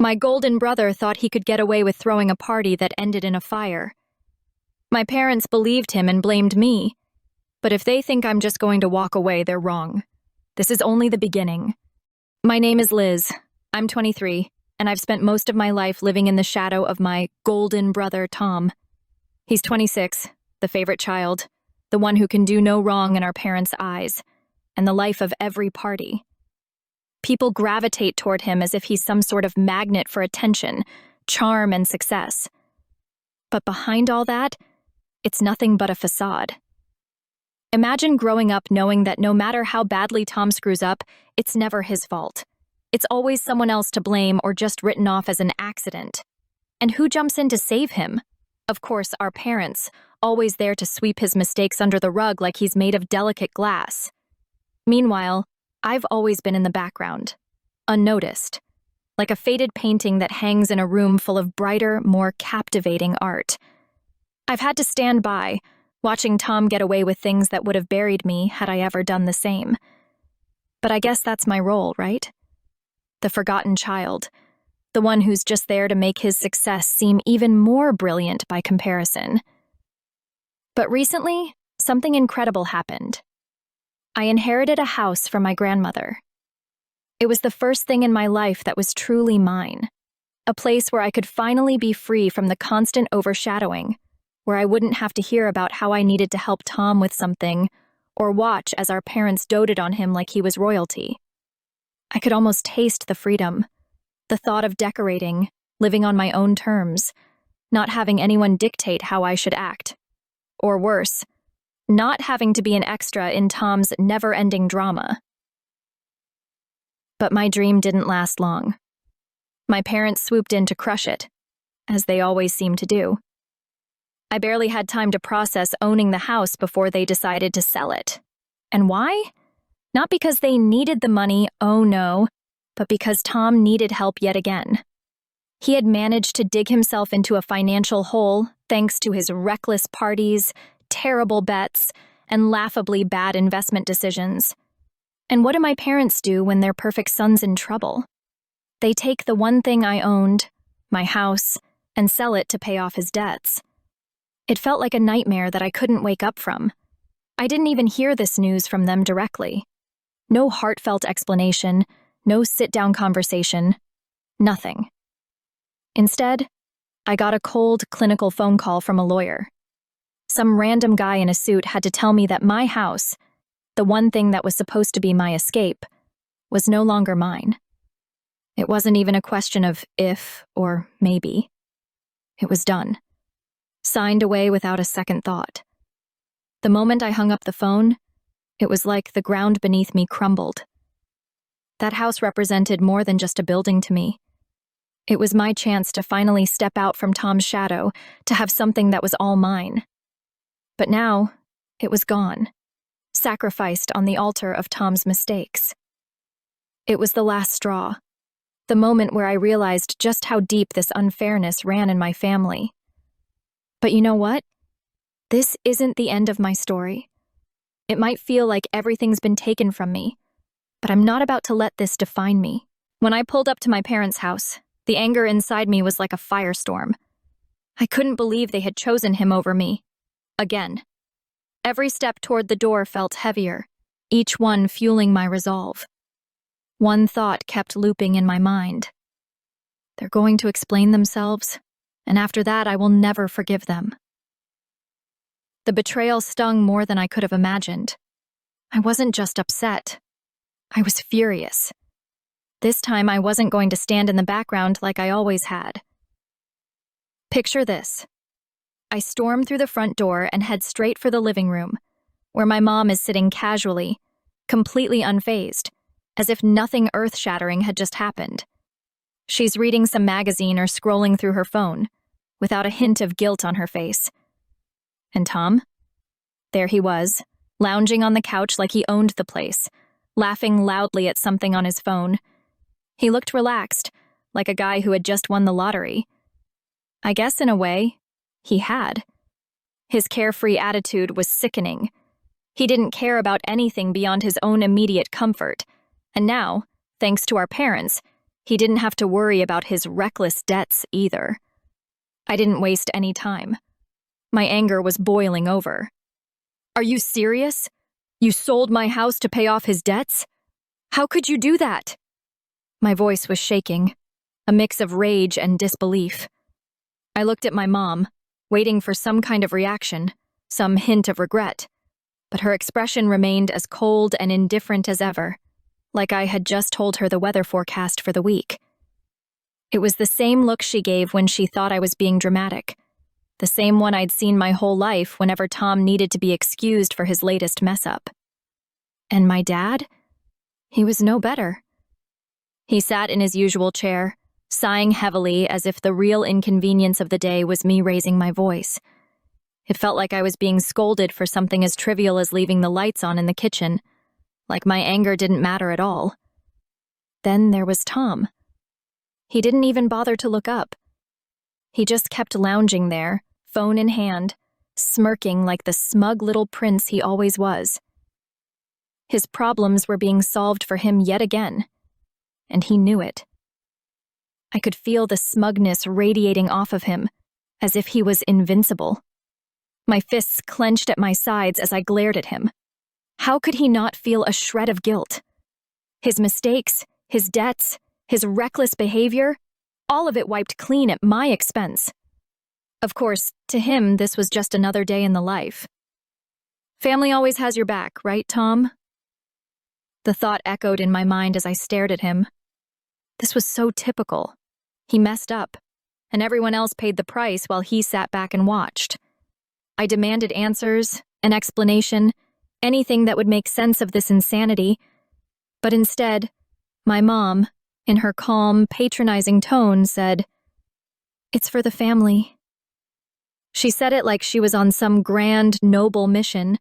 My golden brother thought he could get away with throwing a party that ended in a fire. My parents believed him and blamed me. But if they think I'm just going to walk away, they're wrong. This is only the beginning. My name is Liz. I'm 23, and I've spent most of my life living in the shadow of my golden brother, Tom. He's 26, the favorite child, the one who can do no wrong in our parents' eyes, and the life of every party. People gravitate toward him as if he's some sort of magnet for attention, charm, and success. But behind all that, it's nothing but a facade. Imagine growing up knowing that no matter how badly Tom screws up, it's never his fault. It's always someone else to blame or just written off as an accident. And who jumps in to save him? Of course, our parents, always there to sweep his mistakes under the rug like he's made of delicate glass. Meanwhile, I've always been in the background, unnoticed, like a faded painting that hangs in a room full of brighter, more captivating art. I've had to stand by, watching Tom get away with things that would have buried me had I ever done the same. But I guess that's my role, right? The forgotten child, the one who's just there to make his success seem even more brilliant by comparison. But recently, something incredible happened. I inherited a house from my grandmother. It was the first thing in my life that was truly mine, a place where I could finally be free from the constant overshadowing, where I wouldn't have to hear about how I needed to help Tom with something, or watch as our parents doted on him like he was royalty. I could almost taste the freedom, the thought of decorating, living on my own terms, not having anyone dictate how I should act. Or worse, not having to be an extra in Tom's never-ending drama. But my dream didn't last long. My parents swooped in to crush it, as they always seem to do. I barely had time to process owning the house before they decided to sell it. And why? Not because they needed the money, oh no, but because Tom needed help yet again. He had managed to dig himself into a financial hole thanks to his reckless parties, terrible bets, and laughably bad investment decisions. And what do my parents do when their perfect son's in trouble? They take the one thing I owned, my house, and sell it to pay off his debts. It felt like a nightmare that I couldn't wake up from. I didn't even hear this news from them directly. No heartfelt explanation, no sit-down conversation, nothing. Instead, I got a cold, clinical phone call from a lawyer. Some random guy in a suit had to tell me that my house, the one thing that was supposed to be my escape, was no longer mine. It wasn't even a question of if or maybe. It was done. Signed away without a second thought. The moment I hung up the phone, it was like the ground beneath me crumbled. That house represented more than just a building to me. It was my chance to finally step out from Tom's shadow, to have something that was all mine. But now, it was gone, sacrificed on the altar of Tom's mistakes. It was the last straw, the moment where I realized just how deep this unfairness ran in my family. But you know what? This isn't the end of my story. It might feel like everything's been taken from me, but I'm not about to let this define me. When I pulled up to my parents' house, the anger inside me was like a firestorm. I couldn't believe they had chosen him over me. Again. Every step toward the door felt heavier, each one fueling my resolve. One thought kept looping in my mind. They're going to explain themselves, and after that I will never forgive them. The betrayal stung more than I could have imagined. I wasn't just upset. I was furious. This time I wasn't going to stand in the background like I always had. Picture this. I storm through the front door and head straight for the living room, where my mom is sitting casually, completely unfazed, as if nothing earth-shattering had just happened. She's reading some magazine or scrolling through her phone, without a hint of guilt on her face. And Tom? There he was, lounging on the couch like he owned the place, laughing loudly at something on his phone. He looked relaxed, like a guy who had just won the lottery. I guess in a way, he had. His carefree attitude was sickening. He didn't care about anything beyond his own immediate comfort, and now, thanks to our parents, He didn't have to worry about his reckless debts either. I didn't waste any time. My anger was boiling over. Are you serious? You sold my house to pay off his debts? How could you do that? My voice was shaking, a mix of rage and disbelief. I looked at my mom, waiting for some kind of reaction, some hint of regret, but her expression remained as cold and indifferent as ever, like I had just told her the weather forecast for the week. It was the same look she gave when she thought I was being dramatic, the same one I'd seen my whole life whenever Tom needed to be excused for his latest mess-up. And my dad? He was no better. He sat in his usual chair, sighing heavily as if the real inconvenience of the day was me raising my voice. It felt like I was being scolded for something as trivial as leaving the lights on in the kitchen, like my anger didn't matter at all. Then there was Tom. He didn't even bother to look up. He just kept lounging there, phone in hand, smirking like the smug little prince he always was. His problems were being solved for him yet again, and he knew it. I could feel the smugness radiating off of him, as if he was invincible. My fists clenched at my sides as I glared at him. How could he not feel a shred of guilt? His mistakes, his debts, his reckless behavior, all of it wiped clean at my expense. Of course, to him, this was just another day in the life. Family always has your back, right, Tom? The thought echoed in my mind as I stared at him. This was so typical. He messed up, and everyone else paid the price while he sat back and watched. I demanded answers, an explanation, anything that would make sense of this insanity, but instead, my mom, in her calm, patronizing tone, said, "It's for the family." She said it like she was on some grand, noble mission,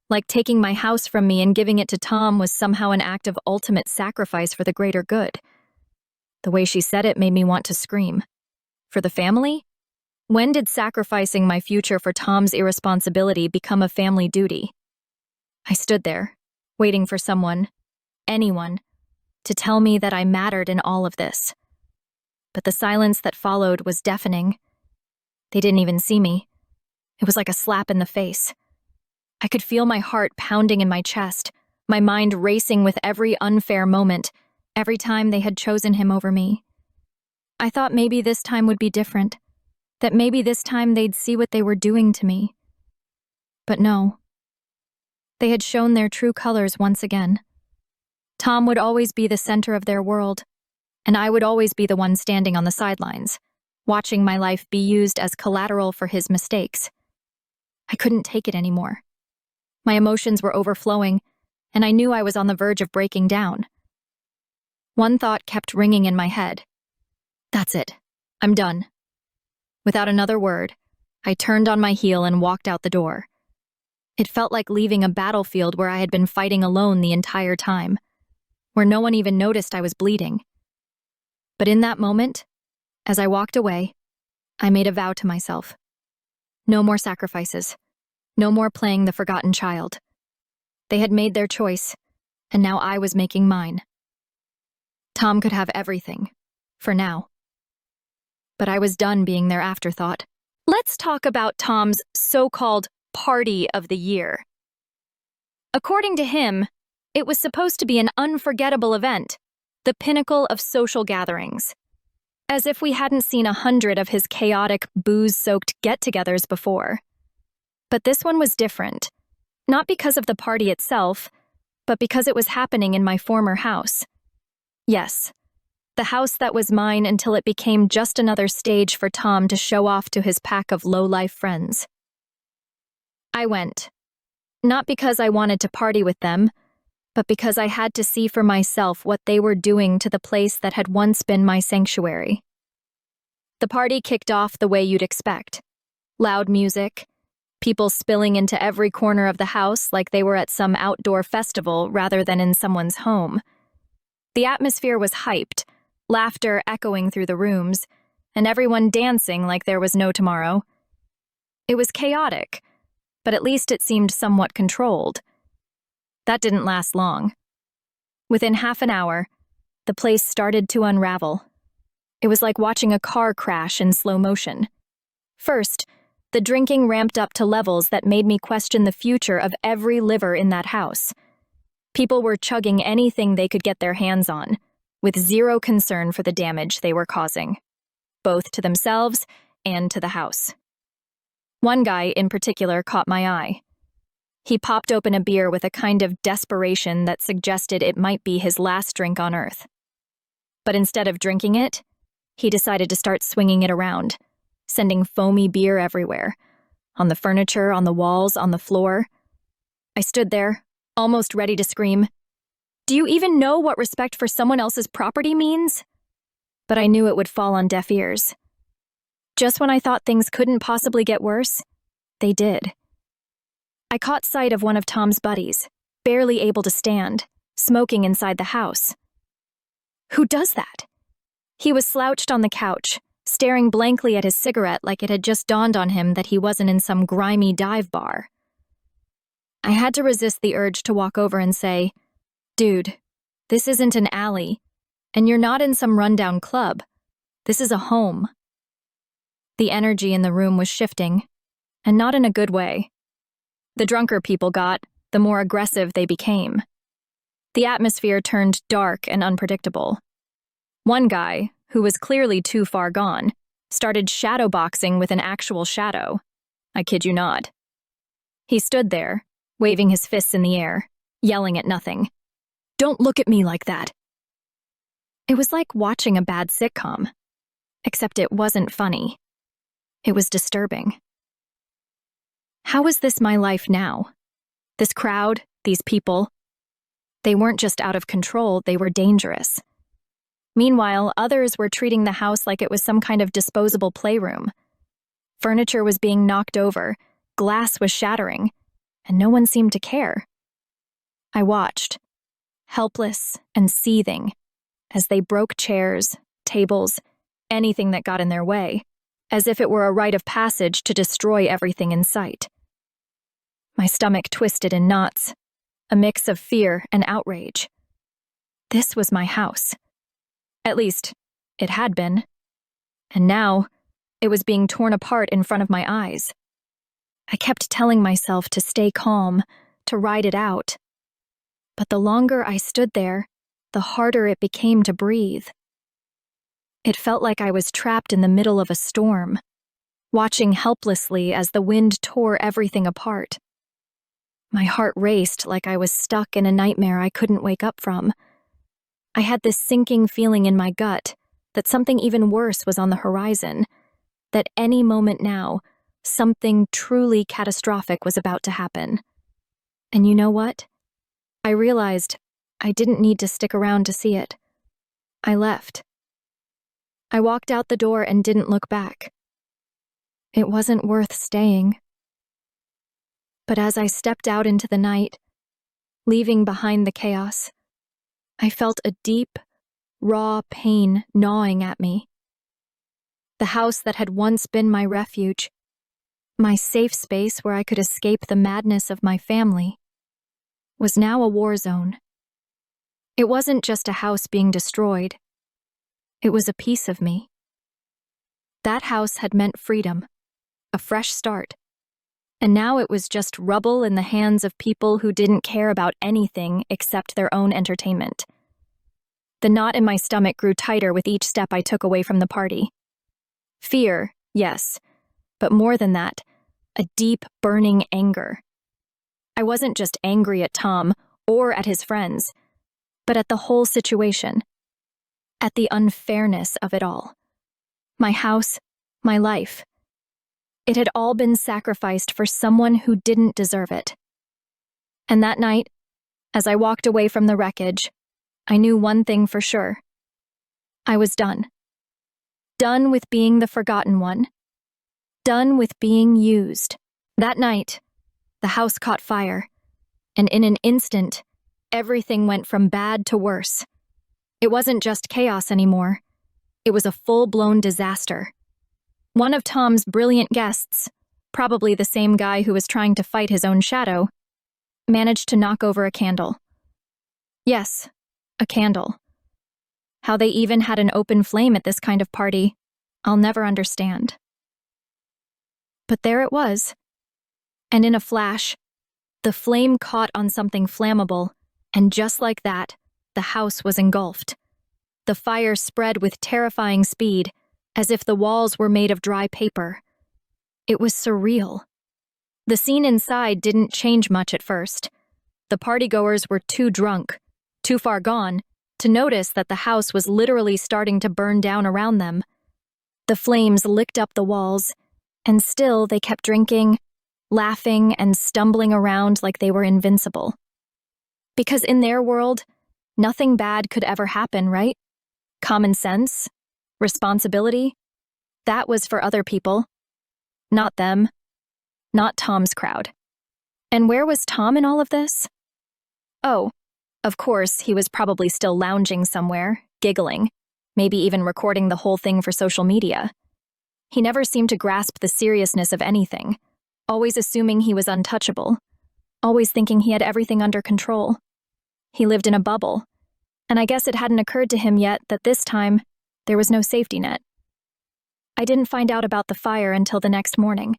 like taking my house from me and giving it to Tom was somehow an act of ultimate sacrifice for the greater good. The way she said it made me want to scream. For the family? When did sacrificing my future for Tom's irresponsibility become a family duty? I stood there, waiting for someone, anyone, to tell me that I mattered in all of this. But the silence that followed was deafening. They didn't even see me. It was like a slap in the face. I could feel my heart pounding in my chest, my mind racing with every unfair moment, every time they had chosen him over me. I thought maybe this time would be different, that maybe this time they'd see what they were doing to me. But no. They had shown their true colors once again. Tom would always be the center of their world, and I would always be the one standing on the sidelines, watching my life be used as collateral for his mistakes. I couldn't take it anymore. My emotions were overflowing, and I knew I was on the verge of breaking down. One thought kept ringing in my head. That's it. I'm done. Without another word, I turned on my heel and walked out the door. It felt like leaving a battlefield where I had been fighting alone the entire time, where no one even noticed I was bleeding. But in that moment, as I walked away, I made a vow to myself. No more sacrifices. No more playing the forgotten child. They had made their choice, and now I was making mine. Tom could have everything, for now. But I was done being their afterthought. Let's talk about Tom's so-called party of the year. According to him, it was supposed to be an unforgettable event, the pinnacle of social gatherings. As if we hadn't seen 100 of his chaotic, booze-soaked get-togethers before. But this one was different, not because of the party itself, but because it was happening in my former house. Yes, the house that was mine until it became just another stage for Tom to show off to his pack of low-life friends. I went, not because I wanted to party with them, but because I had to see for myself what they were doing to the place that had once been my sanctuary. The party kicked off the way you'd expect. Loud music, people spilling into every corner of the house like they were at some outdoor festival rather than in someone's home. The atmosphere was hyped, laughter echoing through the rooms, and everyone dancing like there was no tomorrow. It was chaotic, but at least it seemed somewhat controlled. That didn't last long. Within half an hour, the the place started to unravel. It was like watching a car crash in slow motion. First, the drinking ramped up to levels that made me question the future of every liver in that house. People were chugging anything they could get their hands on, with zero concern for the damage they were causing, both to themselves and to the house. One guy in particular caught my eye. He popped open a beer with a kind of desperation that suggested it might be his last drink on Earth. But instead of drinking it, he decided to start swinging it around, sending foamy beer everywhere, on the furniture, on the walls, on the floor. I stood there, almost ready to scream, "Do you even know what respect for someone else's property means?" But I knew it would fall on deaf ears. Just when I thought things couldn't possibly get worse, they did. I caught sight of one of Tom's buddies, barely able to stand, smoking inside the house. Who does that? He was slouched on the couch, staring blankly at his cigarette like it had just dawned on him that he wasn't in some grimy dive bar. I had to resist the urge to walk over and say, "Dude, this isn't an alley, and you're not in some rundown club. This is a home." The energy in the room was shifting, and not in a good way. The drunker people got, the more aggressive they became. The atmosphere turned dark and unpredictable. One guy, who was clearly too far gone, started shadowboxing with an actual shadow. I kid you not. He stood there, waving his fists in the air, yelling at nothing. "Don't look at me like that." It was like watching a bad sitcom, except it wasn't funny. It was disturbing. How was this my life now? This crowd, these people, they weren't just out of control, they were dangerous. Meanwhile, others were treating the house like it was some kind of disposable playroom. Furniture was being knocked over, glass was shattering, and no one seemed to care. I watched, helpless and seething, as they broke chairs, tables, anything that got in their way, as if it were a rite of passage to destroy everything in sight. My stomach twisted in knots, a mix of fear and outrage. This was my house. At least, it had been. And now, it was being torn apart in front of my eyes. I kept telling myself to stay calm, to ride it out. But the longer I stood there, the harder it became to breathe. It felt like I was trapped in the middle of a storm, watching helplessly as the wind tore everything apart. My heart raced like I was stuck in a nightmare I couldn't wake up from. I had this sinking feeling in my gut that something even worse was on the horizon, that any moment now, something truly catastrophic was about to happen. And you know what? I realized I didn't need to stick around to see it. I left. I walked out the door and didn't look back. It wasn't worth staying. But as I stepped out into the night, leaving behind the chaos, I felt a deep, raw pain gnawing at me. The house that had once been my refuge, my safe space where I could escape the madness of my family, was now a war zone. It wasn't just a house being destroyed. It was a piece of me. That house had meant freedom, a fresh start. And now it was just rubble in the hands of people who didn't care about anything except their own entertainment. The knot in my stomach grew tighter with each step I took away from the party. Fear, yes, but more than that, a deep, burning anger. I wasn't just angry at Tom or at his friends, but at the whole situation, at the unfairness of it all. My house, my life. It had all been sacrificed for someone who didn't deserve it. And that night, as I walked away from the wreckage, I knew one thing for sure. I was done. Done with being the forgotten one. Done with being used. That night, the house caught fire, and in an instant, everything went from bad to worse. It wasn't just chaos anymore. It was a full-blown disaster. One of Tom's brilliant guests, probably the same guy who was trying to fight his own shadow, managed to knock over a candle. Yes, a candle. How they even had an open flame at this kind of party, I'll never understand. But there it was. And in a flash, the flame caught on something flammable, and just like that, the house was engulfed. The fire spread with terrifying speed, as if the walls were made of dry paper. It was surreal. The scene inside didn't change much at first. The partygoers were too drunk, too far gone, to notice that the house was literally starting to burn down around them. The flames licked up the walls, and still they kept drinking, laughing, and stumbling around like they were invincible. Because in their world, nothing bad could ever happen, right? Common sense, responsibility, that was for other people. Not them. Not Tom's crowd. And where was Tom in all of this? Oh, of course, he was probably still lounging somewhere, giggling, maybe even recording the whole thing for social media. He never seemed to grasp the seriousness of anything, always assuming he was untouchable, always thinking he had everything under control. He lived in a bubble, and I guess it hadn't occurred to him yet that this time, there was no safety net. I didn't find out about the fire until the next morning.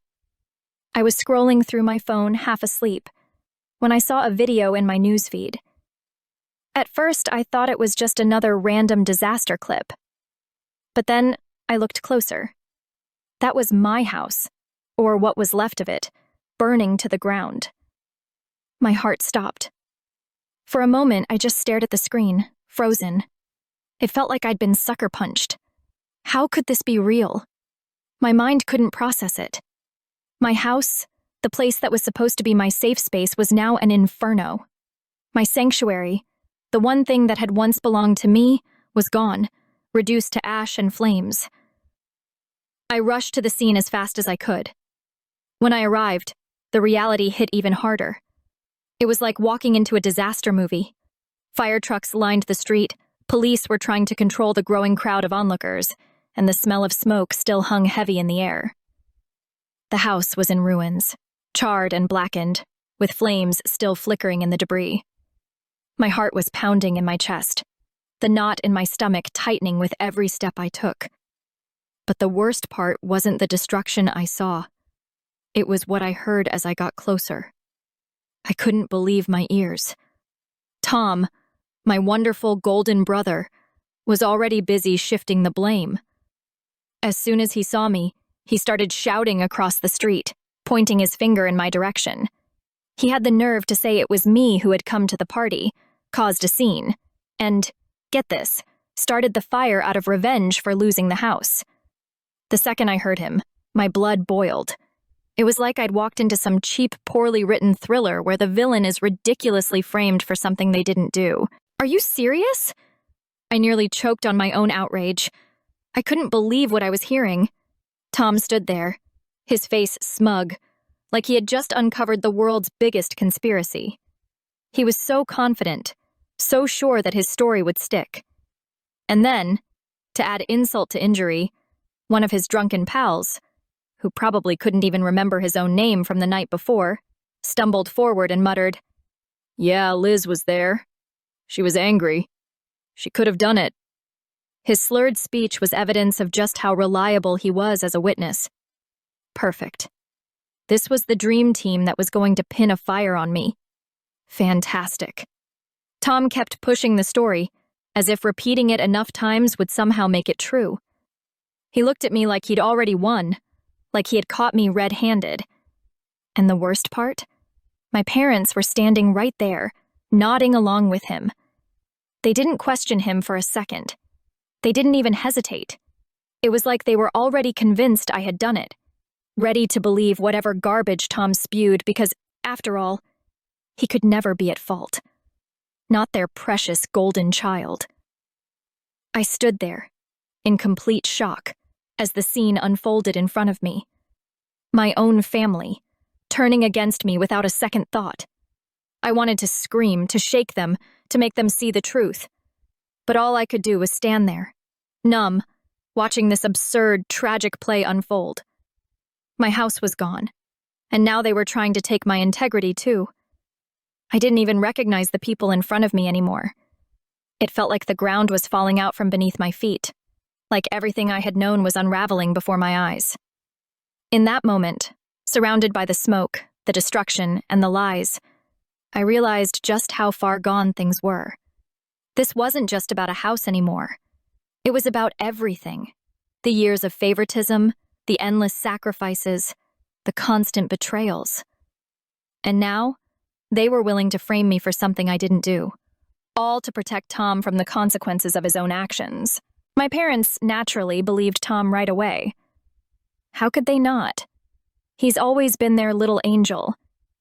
I was scrolling through my phone, half asleep, when I saw a video in my newsfeed. At first, I thought it was just another random disaster clip. But then, I looked closer. That was my house, or what was left of it, burning to the ground. My heart stopped. For a moment, I just stared at the screen, frozen. It felt like I'd been sucker punched. How could this be real? My mind couldn't process it. My house, the place that was supposed to be my safe space, was now an inferno. My sanctuary, the one thing that had once belonged to me, was gone, reduced to ash and flames. I rushed to the scene as fast as I could. When I arrived, the reality hit even harder. It was like walking into a disaster movie. Fire trucks lined the street, police were trying to control the growing crowd of onlookers, and the smell of smoke still hung heavy in the air. The house was in ruins, charred and blackened, with flames still flickering in the debris. My heart was pounding in my chest, the knot in my stomach tightening with every step I took. But the worst part wasn't the destruction I saw. It was what I heard as I got closer. I couldn't believe my ears. Tom, my wonderful golden brother, was already busy shifting the blame. As soon as he saw me, he started shouting across the street, pointing his finger in my direction. He had the nerve to say it was me who had come to the party, caused a scene, and, get this, started the fire out of revenge for losing the house. The second I heard him, my blood boiled. It was like I'd walked into some cheap, poorly written thriller where the villain is ridiculously framed for something they didn't do. Are you serious? I nearly choked on my own outrage. I couldn't believe what I was hearing. Tom stood there, his face smug, like he had just uncovered the world's biggest conspiracy. He was so confident, so sure that his story would stick. And then, to add insult to injury, one of his drunken pals, who probably couldn't even remember his own name from the night before, stumbled forward and muttered, "Yeah, Liz was there. She was angry. She could have done it." His slurred speech was evidence of just how reliable he was as a witness. Perfect. This was the dream team that was going to pin a fire on me. Fantastic. Tom kept pushing the story, as if repeating it enough times would somehow make it true. He looked at me like he'd already won, like he had caught me red-handed. And the worst part? My parents were standing right there, nodding along with him. They didn't question him for a second. They didn't even hesitate. It was like they were already convinced I had done it, ready to believe whatever garbage Tom spewed because, after all, he could never be at fault. Not their precious golden child. I stood there, in complete shock, as the scene unfolded in front of me. My own family, turning against me without a second thought. I wanted to scream, to shake them, to make them see the truth. But all I could do was stand there, numb, watching this absurd, tragic play unfold. My house was gone, and now they were trying to take my integrity too. I didn't even recognize the people in front of me anymore. It felt like the ground was falling out from beneath my feet, like everything I had known was unraveling before my eyes. In that moment, surrounded by the smoke, the destruction, and the lies, I realized just how far gone things were. This wasn't just about a house anymore. It was about everything. The years of favoritism, the endless sacrifices, the constant betrayals. And now, they were willing to frame me for something I didn't do, all to protect Tom from the consequences of his own actions. My parents naturally believed Tom right away. How could they not? He's always been their little angel,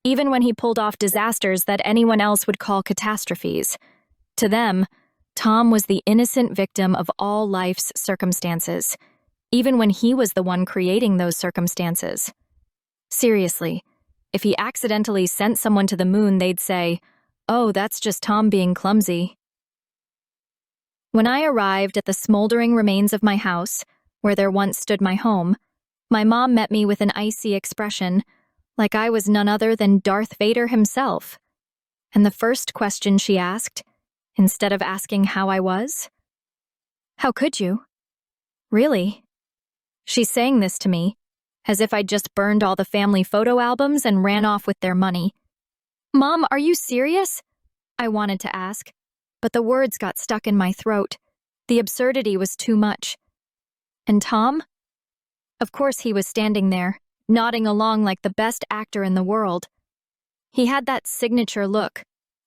even when he pulled off disasters that anyone else would call catastrophes. To them, Tom was the innocent victim of all life's circumstances, even when he was the one creating those circumstances. Seriously, if he accidentally sent someone to the moon, they'd say, "Oh, that's just Tom being clumsy." When I arrived at the smoldering remains of my house, where there once stood my home, my mom met me with an icy expression, like I was none other than Darth Vader himself. And the first question she asked, instead of asking how I was, "How could you? Really?" She's saying this to me, as if I'd just burned all the family photo albums and ran off with their money. "Mom, are you serious?" I wanted to ask, but the words got stuck in my throat. The absurdity was too much. And Tom? Of course he was standing there, nodding along like the best actor in the world. He had that signature look,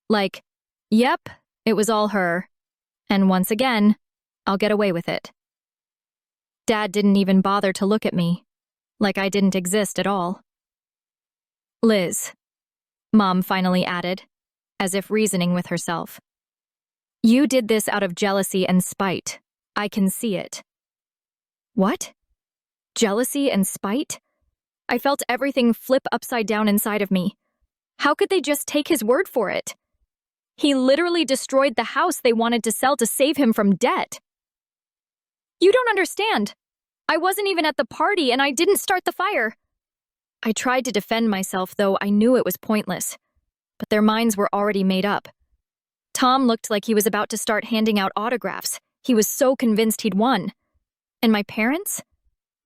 like, yep, it was all her. And once again, I'll get away with it. Dad didn't even bother to look at me, like I didn't exist at all. "Liz," Mom finally added, as if reasoning with herself. "You did this out of jealousy and spite. I can see it." What? Jealousy and spite? I felt everything flip upside down inside of me. How could they just take his word for it? He literally destroyed the house they wanted to sell to save him from debt. "You don't understand. I wasn't even at the party and I didn't start the fire." I tried to defend myself, though I knew it was pointless. But their minds were already made up. Tom looked like he was about to start handing out autographs. He was so convinced he'd won. And my parents?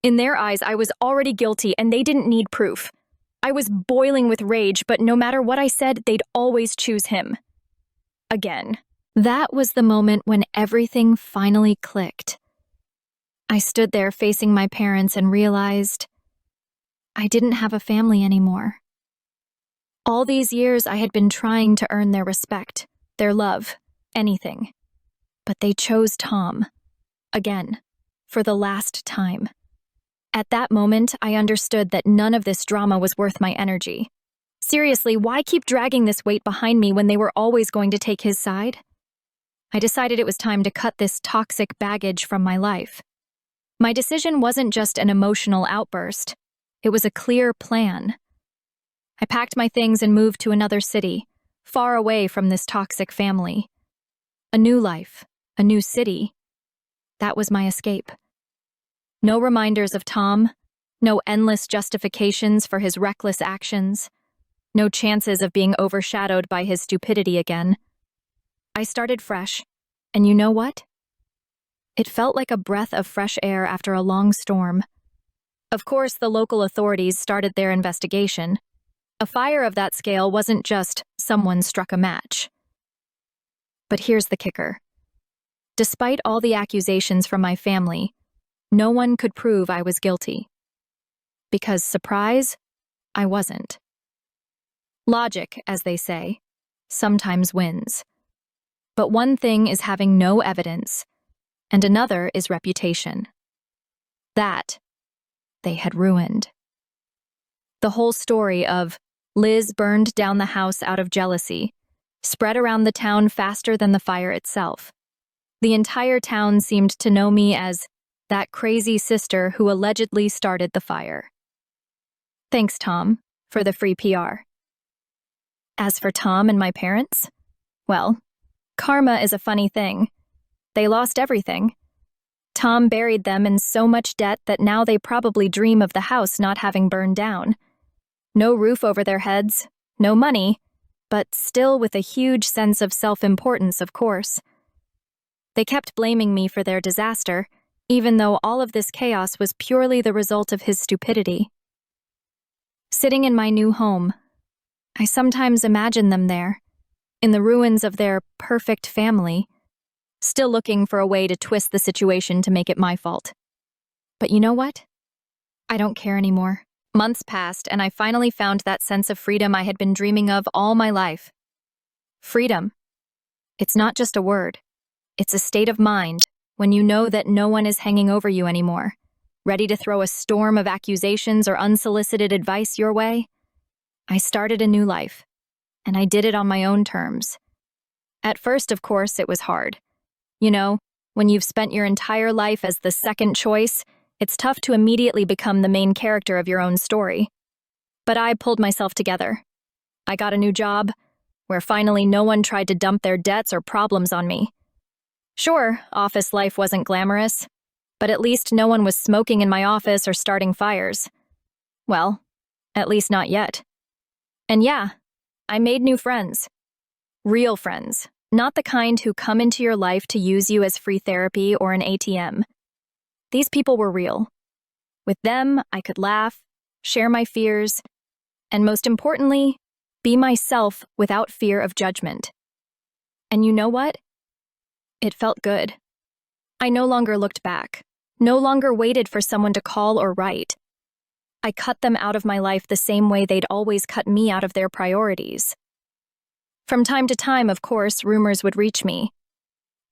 In their eyes, I was already guilty and they didn't need proof. I was boiling with rage, but no matter what I said, they'd always choose him. Again. That was the moment when everything finally clicked. I stood there facing my parents and realized I didn't have a family anymore. All these years I had been trying to earn their respect, their love, anything. But they chose Tom. Again. For the last time. At that moment, I understood that none of this drama was worth my energy. Seriously, why keep dragging this weight behind me when they were always going to take his side? I decided it was time to cut this toxic baggage from my life. My decision wasn't just an emotional outburst. It was a clear plan. I packed my things and moved to another city, far away from this toxic family. A new life, a new city. That was my escape. No reminders of Tom, no endless justifications for his reckless actions, no chances of being overshadowed by his stupidity again. I started fresh, and you know what? It felt like a breath of fresh air after a long storm. Of course, the local authorities started their investigation. A fire of that scale wasn't just someone struck a match. But here's the kicker. Despite all the accusations from my family, no one could prove I was guilty. Because, surprise, I wasn't. Logic, as they say, sometimes wins. But one thing is having no evidence, and another is reputation. That they had ruined. The whole story of Liz burned down the house out of jealousy spread around the town faster than the fire itself. The entire town seemed to know me as that crazy sister who allegedly started the fire. Thanks, Tom, for the free PR. As for Tom and my parents, well, karma is a funny thing. They lost everything. Tom buried them in so much debt that now they probably dream of the house not having burned down. No roof over their heads, no money, but still with a huge sense of self-importance, of course. They kept blaming me for their disaster, even though all of this chaos was purely the result of his stupidity. Sitting in my new home, I sometimes imagine them there, in the ruins of their perfect family, still looking for a way to twist the situation to make it my fault. But you know what? I don't care anymore. Months passed, and I finally found that sense of freedom I had been dreaming of all my life. Freedom. It's not just a word. It's a state of mind when you know that no one is hanging over you anymore, ready to throw a storm of accusations or unsolicited advice your way. I started a new life, and I did it on my own terms. At first, of course, it was hard. You know, when you've spent your entire life as the second choice, it's tough to immediately become the main character of your own story. But I pulled myself together. I got a new job, where finally no one tried to dump their debts or problems on me. Sure, office life wasn't glamorous, but at least no one was smoking in my office or starting fires. Well, at least not yet. And yeah, I made new friends. Real friends, not the kind who come into your life to use you as free therapy or an ATM. These people were real. With them, I could laugh, share my fears, and most importantly, be myself without fear of judgment. And you know what? It felt good. I no longer looked back, no longer waited for someone to call or write. I cut them out of my life the same way they'd always cut me out of their priorities. From time to time, of course, rumors would reach me.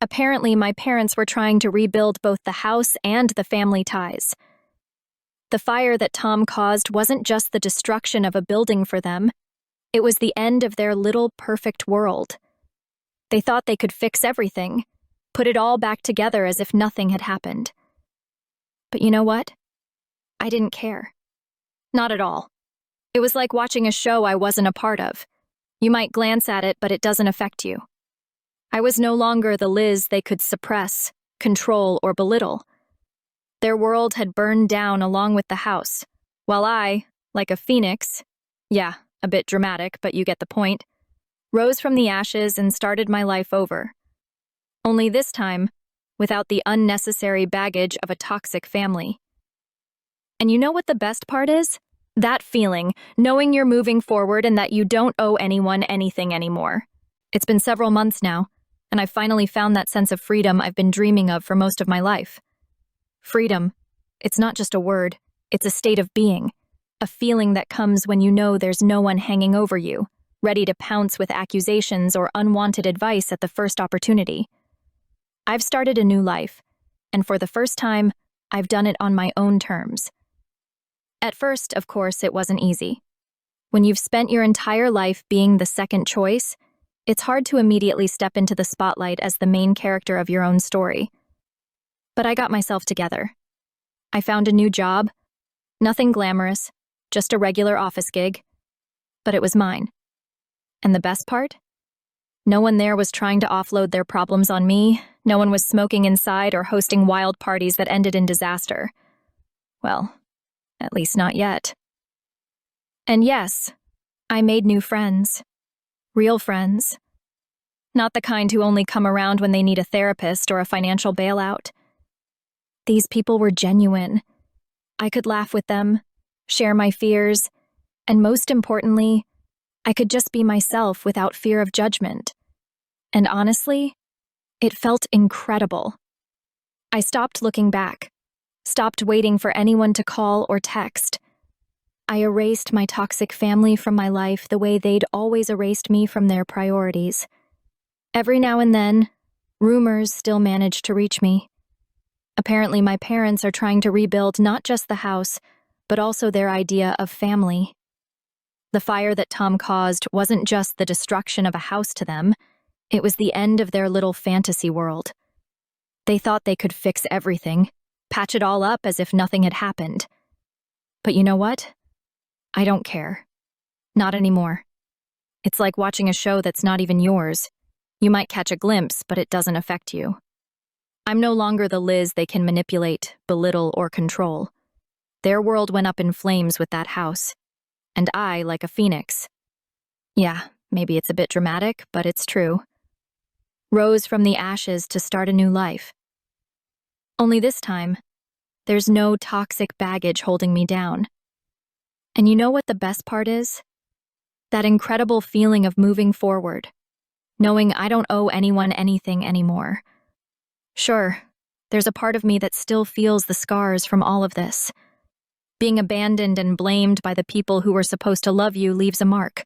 Apparently, my parents were trying to rebuild both the house and the family ties. The fire that Tom caused wasn't just the destruction of a building for them, it was the end of their little perfect world. They thought they could fix everything, put it all back together as if nothing had happened. But you know what? I didn't care. Not at all. It was like watching a show I wasn't a part of. You might glance at it, but it doesn't affect you. I was no longer the Liz they could suppress, control, or belittle. Their world had burned down along with the house, while I, like a phoenix, yeah, a bit dramatic, but you get the point, rose from the ashes and started my life over. Only this time, without the unnecessary baggage of a toxic family. And you know what the best part is? That feeling, knowing you're moving forward and that you don't owe anyone anything anymore. It's been several months now, and I've finally found that sense of freedom I've been dreaming of for most of my life. Freedom. It's not just a word, it's a state of being, a feeling that comes when you know there's no one hanging over you, ready to pounce with accusations or unwanted advice at the first opportunity. I've started a new life, and for the first time, I've done it on my own terms. At first, of course, it wasn't easy. When you've spent your entire life being the second choice, it's hard to immediately step into the spotlight as the main character of your own story. But I got myself together. I found a new job. Nothing glamorous, just a regular office gig. But it was mine. And the best part? No one there was trying to offload their problems on me. No one was smoking inside or hosting wild parties that ended in disaster. Well, at least not yet. And yes, I made new friends. Real friends. Not the kind who only come around when they need a therapist or a financial bailout. These people were genuine. I could laugh with them, share my fears, and most importantly, I could just be myself without fear of judgment. And honestly, it felt incredible. I stopped looking back, stopped waiting for anyone to call or text. I erased my toxic family from my life the way they'd always erased me from their priorities. Every now and then, rumors still managed to reach me. Apparently, my parents are trying to rebuild not just the house, but also their idea of family. The fire that Tom caused wasn't just the destruction of a house to them, it was the end of their little fantasy world. They thought they could fix everything, patch it all up as if nothing had happened. But you know what? I don't care. Not anymore. It's like watching a show that's not even yours. You might catch a glimpse, but it doesn't affect you. I'm no longer the Liz they can manipulate, belittle, or control. Their world went up in flames with that house. And I, like a phoenix. Yeah, maybe it's a bit dramatic, but it's true. rose from the ashes to start a new life. Only this time, there's no toxic baggage holding me down. And you know what the best part is? That incredible feeling of moving forward, knowing I don't owe anyone anything anymore. Sure, there's a part of me that still feels the scars from all of this. Being abandoned and blamed by the people who were supposed to love you leaves a mark.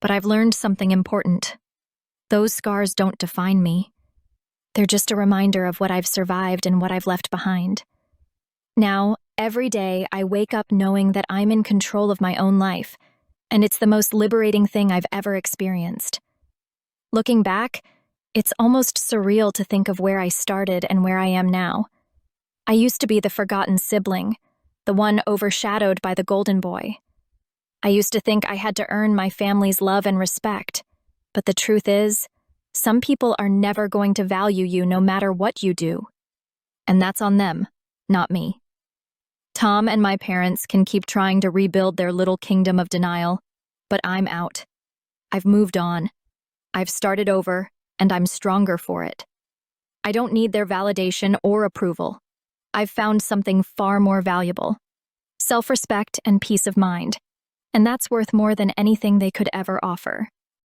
But I've learned something important. Those scars don't define me. They're just a reminder of what I've survived and what I've left behind. Now, every day, I wake up knowing that I'm in control of my own life, and it's the most liberating thing I've ever experienced. Looking back, it's almost surreal to think of where I started and where I am now. I used to be the forgotten sibling, the one overshadowed by the golden boy. I used to think I had to earn my family's love and respect, but the truth is, some people are never going to value you no matter what you do. And that's on them, not me. Tom and my parents can keep trying to rebuild their little kingdom of denial, but I'm out. I've moved on. I've started over, and I'm stronger for it. I don't need their validation or approval. I've found something far more valuable: self-respect and peace of mind. And that's worth more than anything they could ever offer.